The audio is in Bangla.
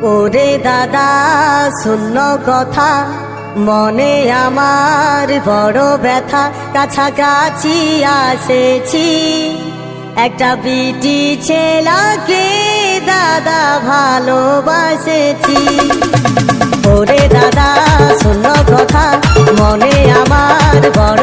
ওরে দাদা শূন্য কথা, মনে আমার বড় ব্যথা। কাছাকাছি আসেছি, একটা বিটি ছেলাকে দাদা ভালোবাসেছি। ওরে দাদা শূন্য কথা, মনে আমার বড়